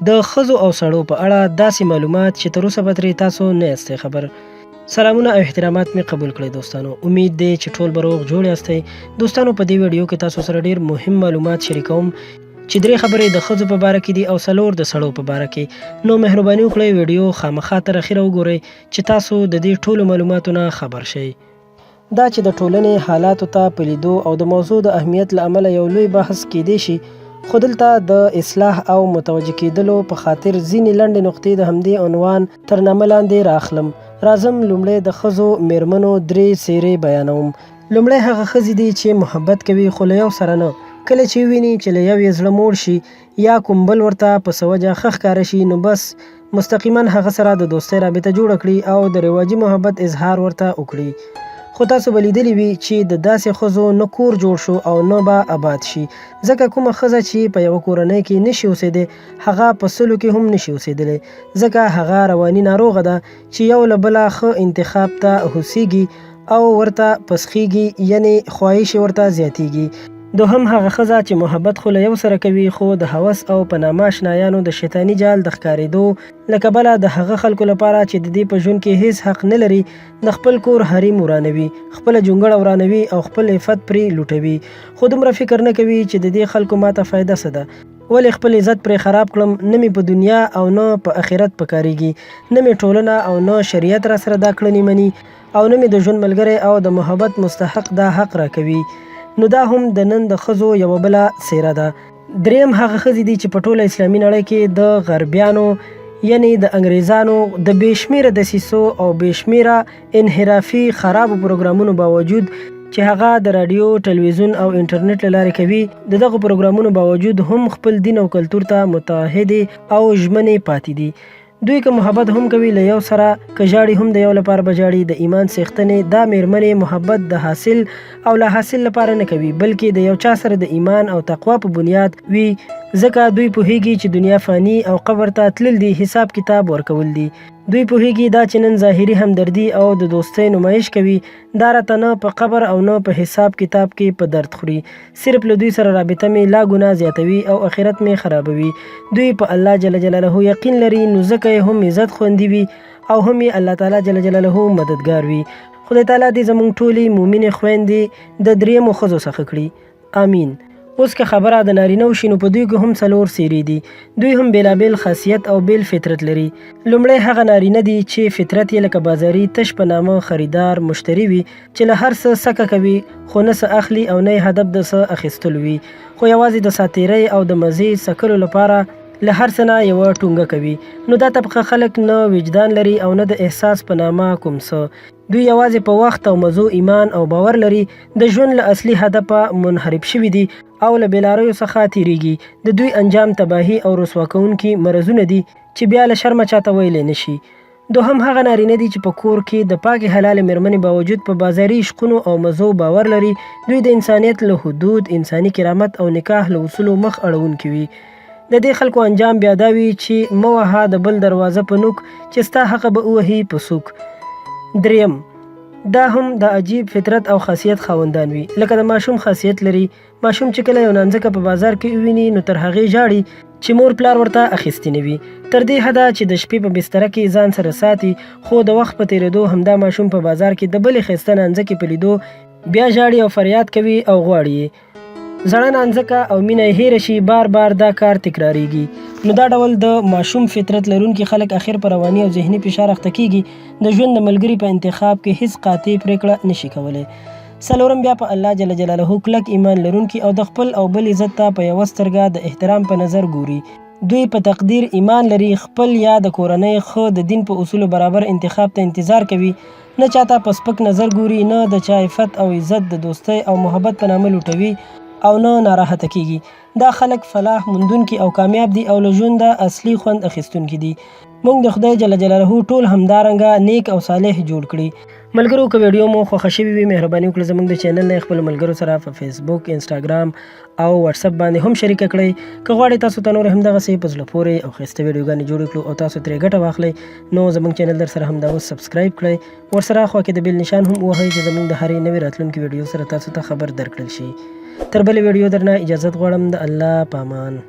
د ښځو او سړو په اړه داسې معلومات چې تر اوسه به ترې تاسو نه یاستئ خبر. سلامونه او احترامات مې قبول کړئ دوستانو. امید دی چې ټول به روغ جوړ یاستئ. دوستانو په دې ویډیو کې تاسو سره ډیر مهم معلومات شریکوم چې 3 خبرې د ښځو په باره کې دي او 4 د سړو په باره کې. نو مهرباني وکړئ ویډیو خامخا تر اخره وګورئ چې تاسو د دې ټولو معلوماتو نه خبر شئ. دا چې د ټولنې حالاتو ته په لیدو او د موضوع د اهمیت له امله یو لوی بحث کیدی شي، خو دلته د اصلاح او متوجه کېدلو په خاطر ځینې لنډې نقطې د همدې عنوان تر نامه لاندې راخلم. راځم لومړی د ښځو میرمنو 3 څېرې بیانوم. لومړی هغه ښځې دي چې محبت کوي خو له یو سره نه. کله چې ویني چې له یو یې زړه موړ شي یا کوم بل ورته په څه وجه ښه ښکاره شي، نو بس مستقیما هغه سره د دوستۍ رابطه جوړه کړي او د رواجي محبت اظهار ورته وکړي. خو تاسو به لیدلی وي چې د داسې ښځو نه کور جوړ شو او نه به آباد شي، ځکه کومه ښځه چې په یوه کورنۍ کې نشي اوسېدی هغه په سلو کې هم نشي اوسېدلی، ځکه هغه رواني ناروغه ده چې یو له بله ښه انتخاب ته هوسیږي او ورته پسخیږي، یعنی خواهش ورته زیاتیږي. دوهم هغه ښځه چې محبت خو له یو سره کوي خو د هوس او په نامه اشنایانو د شیطاني جال د ښکارېدو له کبله د هغه خلکو لپاره چې د دې په ژوند کې هیڅ حق نه لري د خپل کور حریم ورانوي، خپله جونګړه ورانوي او خپل عفت پرې لوټوي، خو دومره فکر نه کوي چې د دې خلکو ماته فایده څه ده. ولې خپل عزت پرې خراب کړم؟ نه مې په دنیا او نه په آخرت پکارېږي، نه مې ټولنه او نه شریعت را سره دا کړنې مني او نه مې د ژوند ملګری او د محبت مستحق دا حق راکوي. نو دا هم د نن د ښځو یوه بله څېره ده. دریم هغه ښځې دي چې په ټوله اسلامي نړۍ کې د غربیانو یعنی د انګریزانو د بې شمېره دسیسو او بې شمېره انحرافي خرابو پروګرامونو باوجود چې هغه د رادیو، ټلویزیون او انټرنیټ له لارې کوي، د دغو پروګرامونو باوجود هم خپل دین او کلتور ته متحدې او ژمنې پاتې دي. دوی که محبت هم کوي له یو سره، که ژاړي هم د یو لپاره به ژاړي. د ایمان څښتنې دا میرمنې محبت د حاصل او لا حاصل لپاره نه کوي، بلکې د یو چا سره د ایمان او تقوا په بنیاد وي، ځکه دوی پوهیږي چې دنیا فانی او قبر ته تلل دي، حساب کتاب ورکول دي. دوی پوهیږي دا چې نن ظاهري همدردي او د دوستۍ نمایش کوي، دا راته نه په قبر او نه په حساب کتاب کې په درد خوري. صرف له دوی سره رابطه مې لا ګناه زیاتوي او آخرت مې خرابوي. دوی په الله جل جلاله یقین لري، نو ځکه یې هم عزت خوندي وي او هم یې الله تعالی جل جلاله مددگار وي. خدای تعالی دې زموږ ټولې مؤمنې خویندې د 3 ښځو څخه کړي، آمین. اوس که خبره د نارینه‌و شي، نو په دوی کې هم 4 څېرې دي. دوی هم بېلابېل خاصیت او بیل فطرت لري. لومړی هغه نارینه دي چې فطرت یې لکه بازاري تش په نامه خریدار مشتري وي، چې له هر څه سکه کوي خو نه څه اخلي او نه یې هدف د څه اخیستلو وي، خو یوازې د ساتیرۍ او د مزې څکلو لپاره له هر څه نه یوه ټونګه کوي. نو دا طبقه خلک نه وجدان لري او نه د احساس په نامه کوم څه. دوی یوازې په وخت او مزو ایمان او باور لري، د ژوند له اصلي هدفه منحرف شوي دي او له بېلاریو څخه تیریږي. د دوی انجام تباهي او رسوا کوونکي مرضونه دي چې بیا له شرمه چاته ویلی نشي. دوهم هغه نارینه دي چې په کور کې د پاکې حلالې میرمنې باوجود په بازاري عشقونو او مزو باور لري. دوی د انسانیت له حدود، انساني کرامت او نکاح له اصولو مخ اړوونکي وي. د دې خلکو انجام بیا دا وي چې مه وهه د بل دروازه په نوک، چې ستا حقه به ووهي په سوک. دریم دا هم د عجیب فطرت او خاصیت خاوندان وي، لکه د ماشوم خاصیت لري. ماشوم چې کله یو نانځکه په بازار کې وویني، نو تر هغې ژاړي چې مور پلار ورته اخیستې نه وي، تر دې حده چې د شپې په بستره کې ځان سره ساتي. خو د وخت په تېرېدو همدا ماشوم په بازار کې د بلې ښایسته نانځکې په لیدو بیا ژاړي او فریاد کوي او غواړي یې. زړه نانځکه او مینه یې هېره شي، بار بار دا کار تکراریږي. نو دا ډول د ماشوم فطرت لرونکي خلک اخر په رواني او ذهني فشار اخته کیږي. د ژوند د ملګري په انتخاب کې هیڅ قاطع پرېکړه نشي کولی. 4 بیا په الله جل جلاله کلک ایمان لرونکي او د خپل او بل عزت ته په یوه سترګه د احترام په نظر ګوري. دوی په تقدیر ایمان لري، خپل یا د کورنۍ ښه د دین په اصولو برابر انتخاب ته انتظار کوي، نه چاته په سپک نظر ګوري، نه د چا عفت او عزت د دوستۍ او محبت په نامه لوټوي او نه ناراحته کیږي. دا خلک فلاح موندونکي او کامیاب دي او له ژونده اصلي خوند اخیستونکي دي. موږ د خدای جل جلاله ټول همدارنګه نیک او صالح جوړ کړي. ملګرو که ویډیو مو خوښه شوې وي، مهرباني وکړئ زموږ د چینل نه خپلو ملګرو سره په فیسبوک، انسټاګرام او واتساپ باندې هم شریکه کړئ. که غواړئ تاسو ته نور هم دغسې په زړه پورې او ښایسته ویډیوګانې جوړې کړو او تاسو ترې ګټه واخلئ، نو زموږ چینل در سره همدا اوس سبسکرایب کړئ. ورسره خوا کې د بیل نشان هم ووهئ چې زموږ د هرې نوې راتلونکې ویډیو سره تاسو ته خبر درکړل شي. تر بلې ویډیو درنه اجازت غواړم. د الله په امان.